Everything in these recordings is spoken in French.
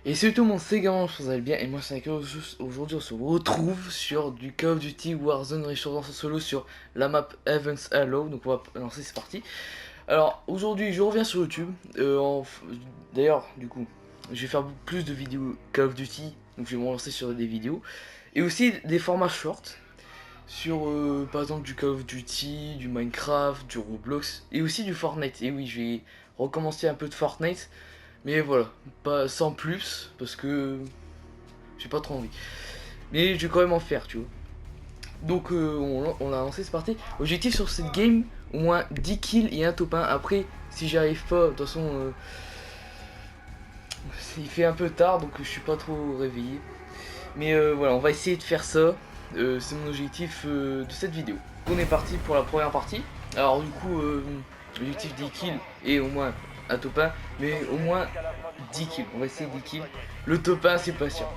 Et c'est tout le monde, c'est Gamin, je pense que vous allez bien, et moi c'est Akio. Aujourd'hui on se retrouve sur du Call of Duty Warzone Résurgence en solo sur la map Heaven's Halo. Donc on va lancer, c'est parti. Alors aujourd'hui je reviens sur YouTube, d'ailleurs du coup je vais faire plus de vidéos Call of Duty, donc je vais me lancer sur des vidéos. Et aussi des formats shorts, sur par exemple du Call of Duty, du Minecraft, du Roblox, et aussi du Fortnite. Et oui, je vais recommencer un peu de Fortnite. Mais voilà, pas sans plus, parce que j'ai pas trop envie. Mais je vais quand même en faire, tu vois. Donc on a lancé, c'est parti. Objectif sur cette game, au moins 10 kills et un top 1. Après, si j'arrive pas, de toute façon, il fait un peu tard, donc je suis pas trop réveillé. Mais voilà, on va essayer de faire ça. C'est mon objectif de cette vidéo. On est parti pour la première partie. Alors du coup, objectif 10 kills et au moins un top 1, mais au moins 10 kills, on va essayer 10 kills. Le top 1 c'est pas sûr.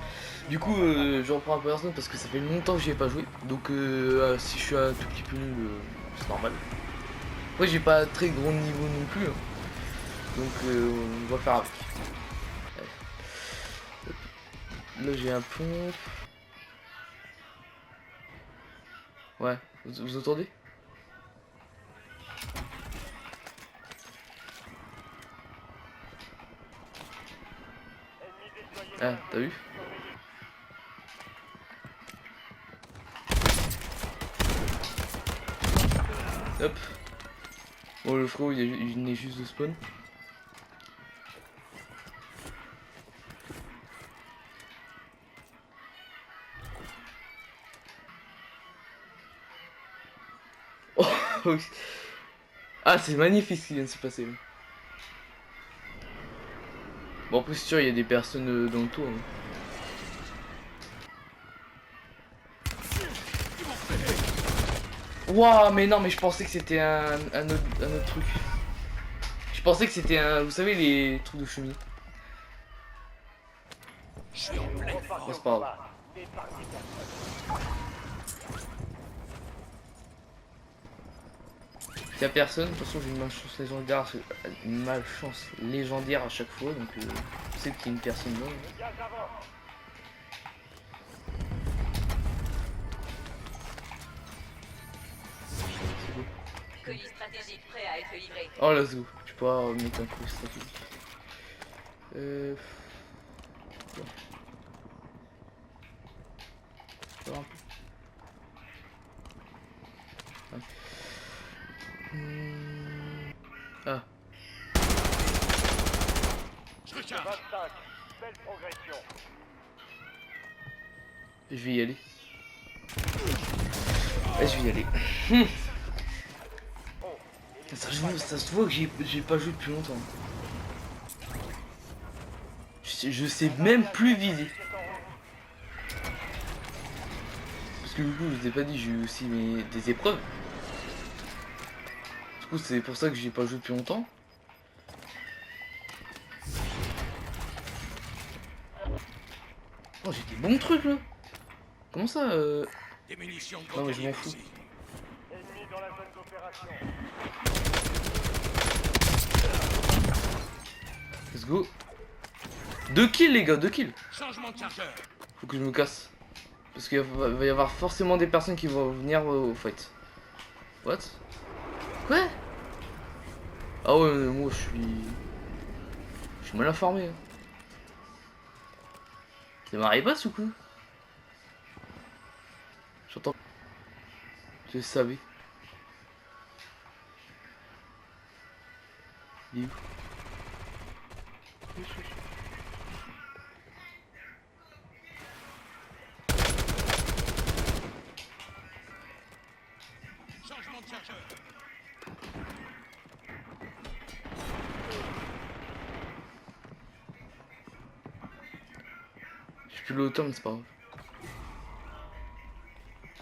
Du coup je reprends un peu Hearthstone parce que ça fait longtemps que j'y ai pas joué. Donc si je suis un tout petit peu nul, c'est normal. Après j'ai pas très gros niveau non plus, hein. Donc on va faire avec. Là j'ai un pont. Ouais, vous entendez? Ah, t'as vu? Hop. Bon, le frérot il venait juste de spawn. Oh, oui. Ah, c'est magnifique ce qui vient de se passer là. Bon, en plus, sûr, il y a des personnes dans le tour. Hein. Waouh, mais non, mais je pensais que c'était un autre truc. Je pensais que c'était un. Vous savez, les trucs de cheminée. Oh, c'est pas grave. S'il y a personne, de toute façon, j'ai une malchance légendaire à chaque fois. Donc, je sais qu'il y a une personne là. Colis stratégique prêt à être livré. Oh let's go, tu pourras mettre un coup stratégique. Ouais. Un peu. Ouais. Ah. Je recharge. 25, belle progression. Je vais y aller. Ouais, je vais y aller. Ça se voit que j'ai pas joué depuis longtemps. Je sais même plus viser. Parce que du coup, je vous ai pas dit, j'ai eu aussi des épreuves. Du coup, c'est pour ça que j'ai pas joué depuis longtemps. Oh, j'ai des bons trucs là. Comment ça Des munitions de Non mais je m'en fous. Ennemi dans la zone d'opération. Let's go. 2 kills les gars, 2 kills. Changement de chargeur. Faut que je me casse. Parce qu'il va y avoir forcément des personnes qui vont venir au fight. What? Quoi? Ah ouais, mais moi je suis mal informé. Hein. C'est marée basse ou quoi? J'entends. Je savais. Il est où? Changement de chargeur. Je suis plus le hauteur mais c'est pas grave.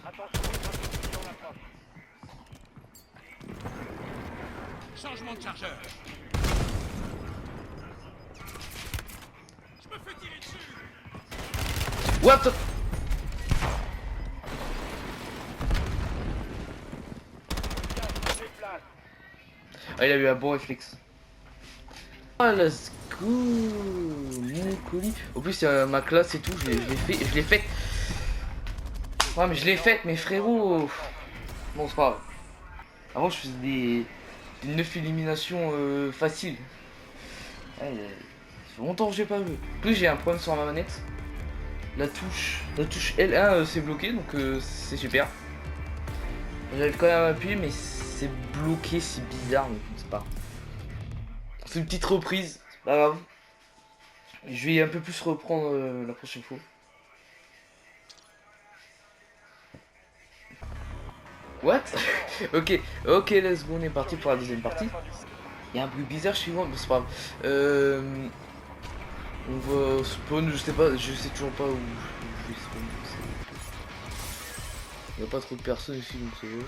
Attention, munitions d'approche. Changement de chargeur. Je me fais tirer What? Ah, il a eu un bon réflexe. Ah, let's go. Mon colis. En plus, il y a ma classe et tout. Je l'ai fait. Ouais, mais je l'ai faite, mes frérots. Bon, c'est pas grave. Avant, je faisais des 9 éliminations faciles. Ouais, ça fait longtemps que j'ai pas vu. En plus, j'ai un problème sur ma manette. La touche L1 c'est bloqué, donc c'est super. J'arrive quand même à appuyer, mais c'est bloqué, c'est bizarre, mais c'est pas. C'est une petite reprise, c'est pas grave. Je vais un peu plus reprendre la prochaine fois. What? ok, let's go, on est parti pour la deuxième partie. Il y a un bruit bizarre chez moi, mais c'est pas grave. On va spawn, je sais toujours pas où je vais spawn. Il n'y a pas trop de personnes ici, donc ça va.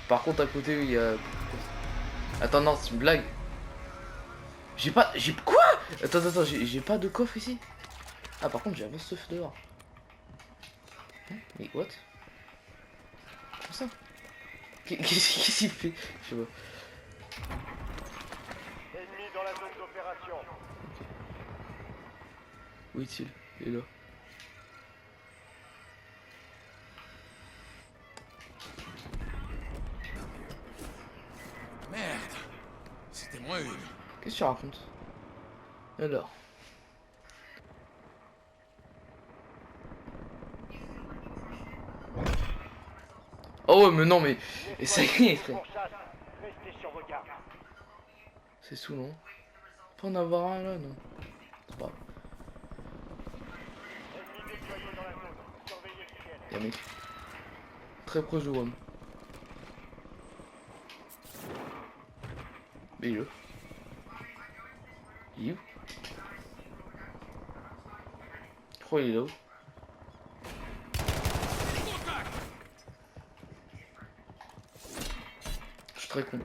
Par contre, à côté, il y a... Attends, non, c'est une blague. Quoi? Attends, j'ai pas de coffre ici. Ah, par contre, j'ai un stuff dehors. Mais what? Comment ça? Qu'est-ce qu'il fait? Je sais pas. Ennemi dans la zone d'opération. Où est-il? Il est là. Merde, c'était moi une. Qu'est-ce que tu racontes? Alors. Oh ouais, mais non, mais ça y est, frère. Restez sur vos gardes. C'est sous, non? Pas en avoir un là, non. C'est pas grave. Ennemi déployé dans la zone. Surveillez le ciel. Y'a un mec. Très proche de WAM. Mais il est là. Il est où? Je crois qu'il est là-haut. Je suis très con.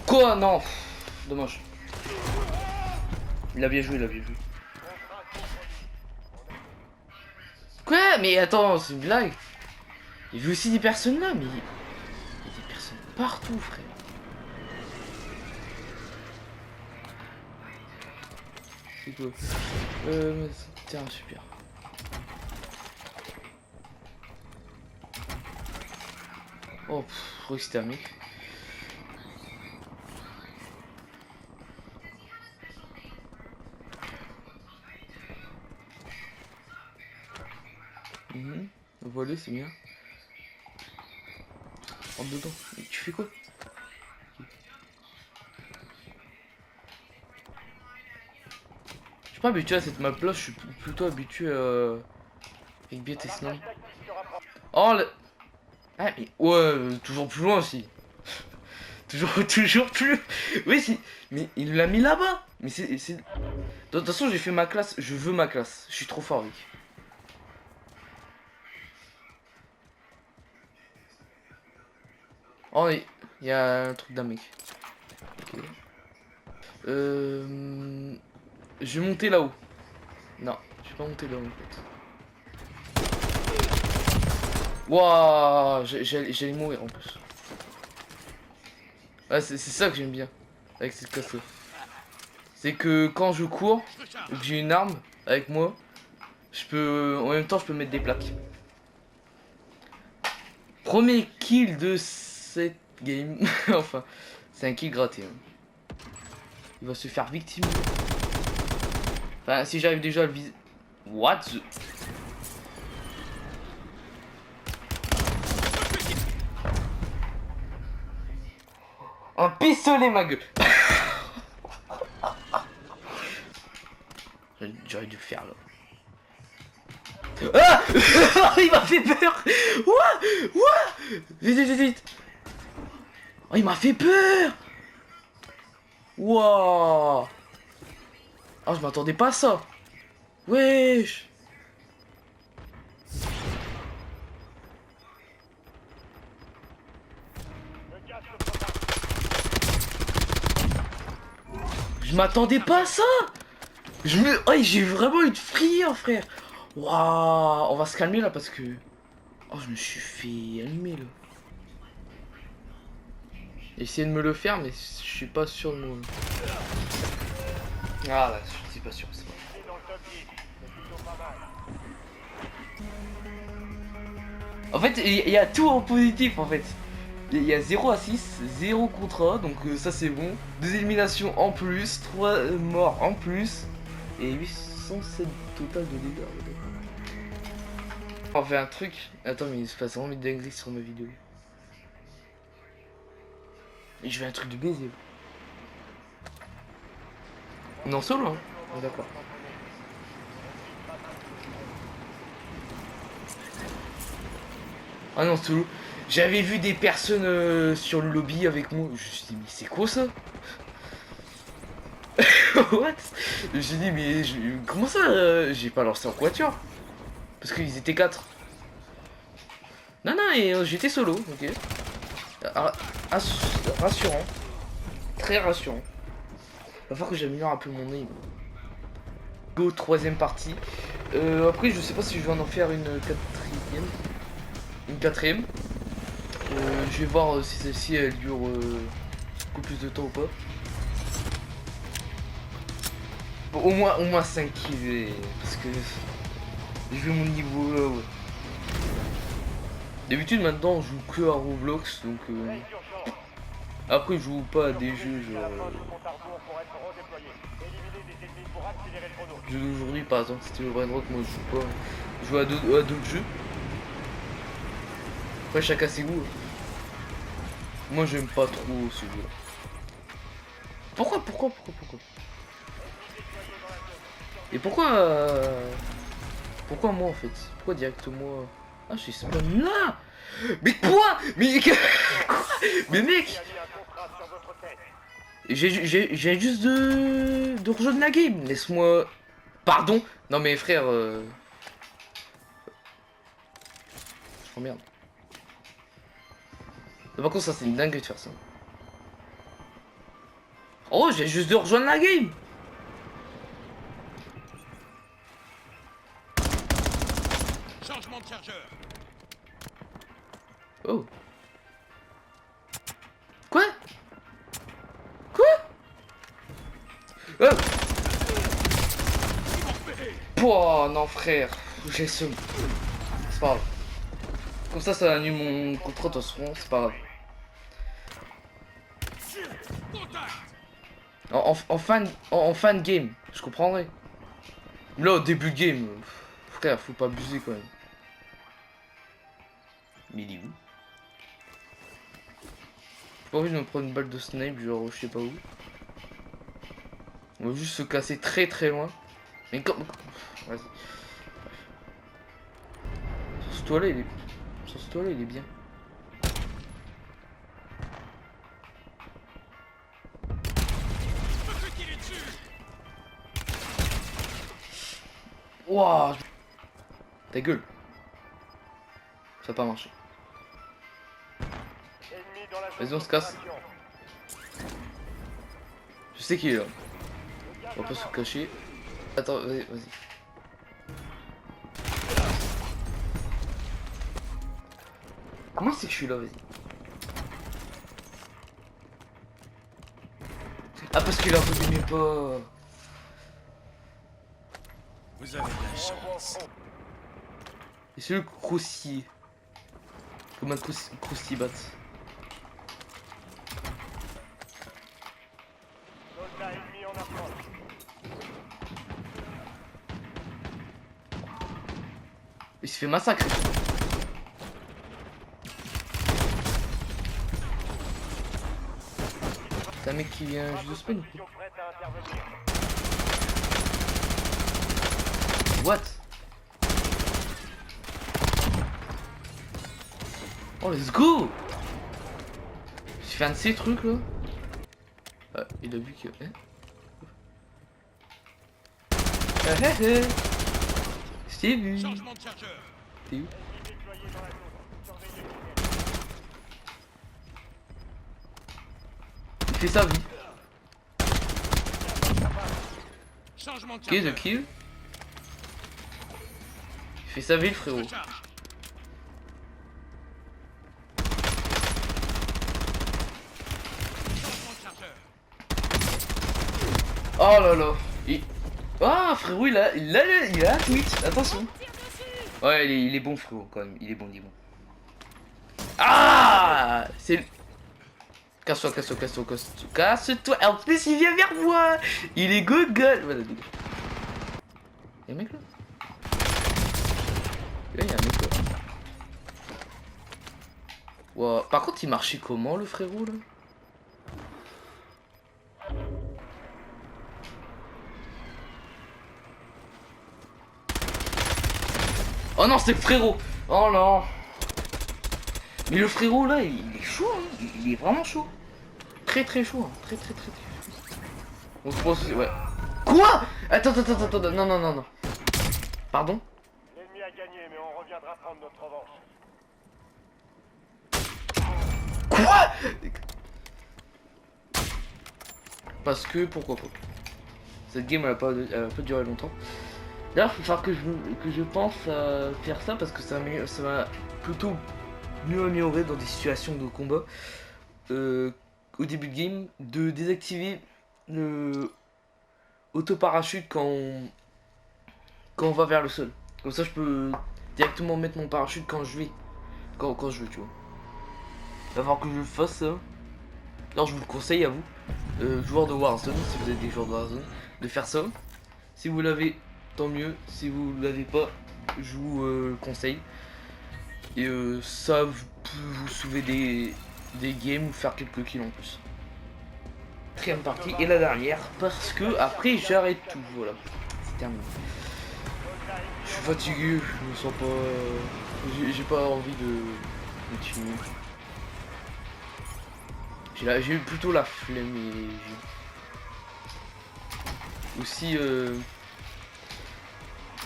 Quoi? Non. Dommage. Il a bien joué, Quoi? Mais attends, c'est une blague. Il y avait aussi des personnes là, mais il y a des personnes partout, frère. C'est quoi? Tiens, super. Oh, je crois que c'était un mec. Voler, c'est bien. Rentre dedans. Mais tu fais quoi? Je suis pas habitué à cette map là, je suis plutôt habitué avec BTS non. Oh le... Ah mais ouais, toujours plus loin aussi. toujours plus... Oui si, mais il l'a mis là-bas. Mais c'est... De toute façon j'ai fait ma classe, je veux ma classe. Je suis trop fort avec. Oh il y a un truc d'un mec. Ok. Je vais monter là-haut. Non, je vais pas monter là-haut en fait. Wouah, j'allais mourir en plus. Ouais, c'est ça que j'aime bien avec cette classe là. C'est que quand je cours, et que j'ai une arme avec moi, je peux, en même temps je peux mettre des plaques. Premier kill de cette game. Enfin, c'est un kill gratté. Hein. Il va se faire victimiser. Enfin, si j'arrive déjà à le viser. What the... Un pistolet, ma gueule. J'aurais dû le faire là. Ah. Il m'a fait peur. What? Vite. Oh, il m'a fait peur. Wouah. Oh, je m'attendais pas à ça. Wesh. Je m'attendais pas à ça. Oh, j'ai vraiment eu de frayeur, frère. Waouh, on va se calmer là parce que... Oh, je me suis fait allumer là. Essayer de me le faire, mais je suis pas sûr de moi. Ah là, je suis pas sûr. C'est pas... En fait, il y a tout en positif en fait. Il y a 0 à 6, 0 contrat, donc ça c'est bon. 2 éliminations en plus, 3 morts en plus. Et 807 total de dégâts. On fait un truc. Attends, mais il se passe vraiment une dinguerie sur ma vidéo. Et je fais un truc de baiser. Non, solo, hein. Oh, d'accord. Ah non, solo. J'avais vu des personnes sur le lobby avec moi. Je me suis dit, mais c'est quoi ça? What? Je me suis dit, mais comment ça j'ai pas lancé en quatuor? Parce qu'ils étaient 4. Non, non, et j'étais solo, ok. Rassurant. Très rassurant. Va falloir que j'améliore un peu mon aim. Go, troisième partie. Après, je sais pas si je vais en faire une quatrième. Une quatrième. Je vais voir si celle-ci elle dure beaucoup plus de temps ou pas. Bon, au moins 5 kills. Parce que je veux mon niveau là, ouais. D'habitude maintenant je joue que à Roblox donc après je joue pas à des jeux genre jeux d'aujourd'hui par exemple c'était le Brain Rock, moi je joue pas. Je joue à d'autres jeux. Après chacun ses goûts. Moi j'aime pas trop ce jeu là. Pourquoi et pourquoi moi en fait? Pourquoi directement ah je suis spawn là? Mais quoi? Mais quoi? Mais mec, j'ai juste de rejoindre la game. Laisse-moi. Pardon. Non mais frère. Oh merde. Par contre ça c'est une dingue de faire ça. Oh j'ai juste de rejoindre la game. Changement de chargeur. Oh. Quoi? Oh. Oh non frère, j'ai seum. C'est pas grave. Comme ça annule mon contrat de toute façon, c'est pas grave. En fin de game, je comprendrais. Là au début de game, frère, faut pas abuser quand même. Mais il est où? J'ai pas envie de me prendre une balle de snipe, genre je sais pas où. On va juste se casser très très loin. Mais comme... Vas-y. Sur ce toit-là, il est... Sur ce toit-là, il est bien. Wouah. Ta gueule. Ça a pas marché. Vas-y, on se casse. Je sais qu'il est là. On va pas se cacher. Attends, vas-y. Comment c'est que je suis là, vas-y. Ah, parce qu'il a voulu mes pas. Vous avez de la chance. Et c'est le croustille. Comme un croustille bat. Il se fait massacrer. C'est un mec qui vient juste de spawn. What? Oh let's go! J'ai fait un de ces trucs là. Ah, il a vu que... Hein? Je t'ai vu. Changement de chargeur. T'es où? Il fait sa vie. Changement de Ok, de chargeur. kill. Il fait sa vie le frérot. Recharge. Changement de chargeur. Oh là là. Ah frérot il a un Twitch. Attention. Ouais il est bon frérot quand même. Il est bon, il est bon. Ah c'est... Casse-toi, casse-toi, casse-toi, casse-toi, casse-toi. En plus il vient vers moi. Il est gogol. Voilà, dégage. Y'a un mec là. Là y'a un mec là. Wow. Par contre il marchait comment le frérot là? Oh non c'est le frérot. Oh non. Mais le frérot là il est chaud hein. Il est vraiment chaud. Très très chaud hein. Très très très chaud. Donc je pense que ouais. Quoi? Attends, non non non non. Pardon? L'ennemi a gagné, mais on reviendra prendre notre revanche. Quoi? Parce que pourquoi pas. Cette game elle a pas duré longtemps. D'ailleurs il faut falloir que je pense à faire ça parce que ça va plutôt mieux améliorer dans des situations de combat. Au début de game, de désactiver le auto-parachute quand on va vers le sol. Comme ça je peux directement mettre mon parachute quand je veux, tu vois. Il va falloir que je le fasse ça. Alors je vous le conseille à vous, joueurs de Warzone, si vous êtes des joueurs de Warzone, de faire ça. Si vous l'avez, tant mieux. Si vous l'avez pas, je vous le conseille. Et ça peut vous sauver des games ou faire quelques kills en plus. Quatrième partie et la dernière parce que après j'arrête tout. Voilà, c'est terminé. Je suis fatigué, je me sens pas. J'ai pas envie de continuer. J'ai eu plutôt la flemme et j'ai aussi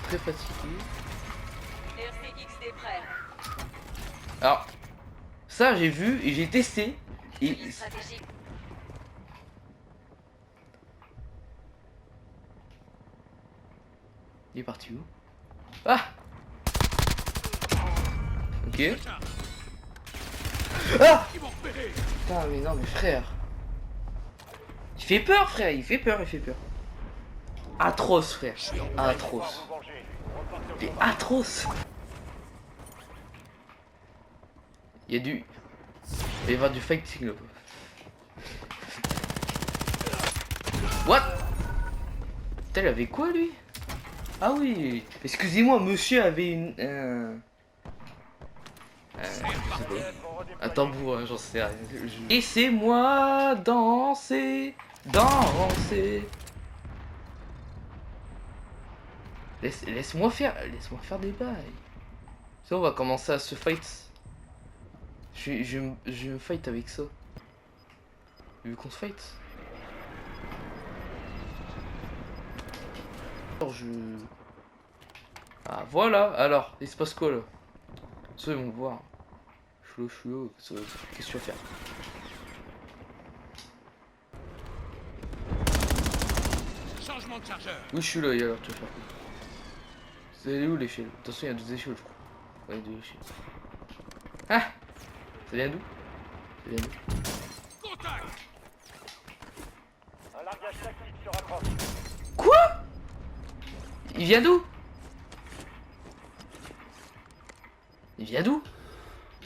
très fatigué. RCXD prêt. Alors ça j'ai vu et j'ai testé et Suivi stratégique. il est parti où? Ah. Ok. Recharge. Ah. Ils vont repérer. Putain mais non mais frère. Il fait peur frère, il fait peur. Atroce frère. Atroce. Vous venger. Repartez au C'est combat. atroce. Il y a du... Il va y avoir du fighting là. What? Putain il avait quoi lui? Ah oui. Excusez-moi monsieur avait une... je sais pas. Un tambour, hein, j'en sais rien. Laissez-moi danser, danser. Laisse-moi faire des bails. Ça, on va commencer à se fight. Je me fight avec ça. Vu qu'on se fight. Alors Ah voilà, alors, il se passe quoi là? Ça ils vont voir. Je suis là, qu'est-ce que tu vas faire? Changement de chargeur. Oui je suis là, et alors tu vas faire quoi? C'est où l'échelle? Attention il y a 2 échelles je crois. Ouais 2 échelles. Ah. Ça vient d'où? Ça vient d'où? Contact. Un largage tactique se rapproche. Quoi? Il vient d'où? Il vient d'où?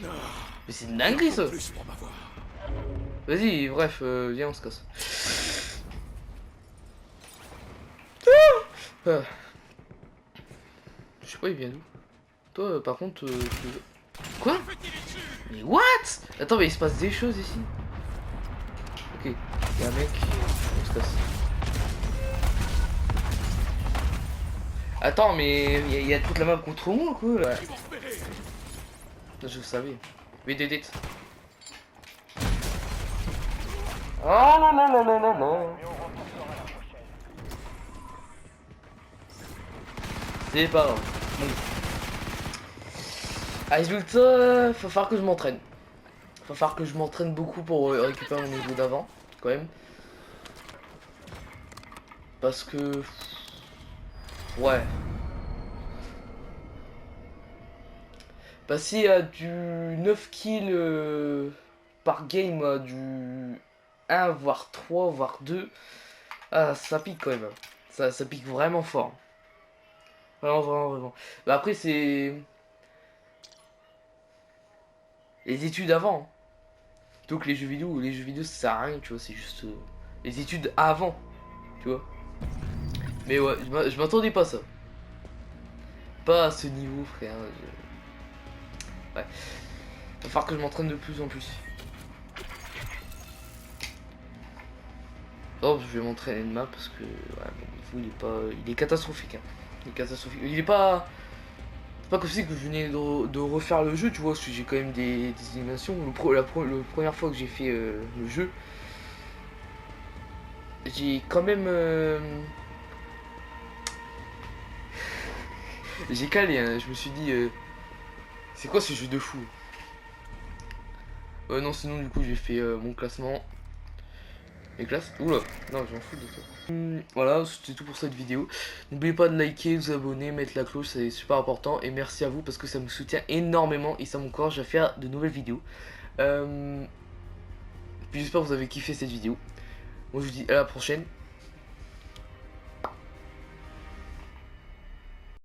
Mais c'est une dinguerie ça. Plus pour m'avoir. Vas-y, bref, viens on se casse. Ah. Je sais pas il vient d'où. Toi par contre Quoi? Mais what? Attends mais il se passe des choses ici. Ok, il y a un mec, on se casse. Attends mais il y a toute la map contre moi quoi. Ouais. Ils vont repérer. Je savais. VDD. Oh non non non non non non. Mais on renforcera la prochaine. C'est pas grave. Bon. Résultat, faut falloir que je m'entraîne. Faut falloir que je m'entraîne beaucoup pour récupérer mon niveau d'avant, quand même. Parce que Ouais. Passer à du 9 kills par game à du 1, voire 3, voire 2. Ah, ça pique quand même. Ça pique vraiment fort. Vraiment, vraiment, vraiment. Bah après, c'est les études avant. Plutôt que les jeux vidéo. Les jeux vidéo, ça sert à rien, tu vois. C'est juste les études avant, tu vois. Mais ouais, je m'attendais pas à ça. Pas à ce niveau, frère. Ouais. Va falloir que je m'entraîne de plus en plus. Oh, je vais m'entraîner de map parce que ouais, mon niveau il est catastrophique. Hein. Il est catastrophique. Il est pas. C'est pas comme si que je venais de refaire le jeu, tu vois, parce que j'ai quand même des animations. La première fois que j'ai fait le jeu, j'ai quand même. J'ai calé, hein. Je me suis dit, c'est quoi ce jeu de fou? Non, sinon, du coup, j'ai fait mon classement. Les classes. Oula, non, j'en fous de ça. Voilà, c'était tout pour cette vidéo. N'oubliez pas de liker, vous abonner, mettre la cloche, c'est super important. Et merci à vous parce que ça me soutient énormément et ça m'encourage à faire de nouvelles vidéos. Puis j'espère que vous avez kiffé cette vidéo. Moi je vous dis à la prochaine.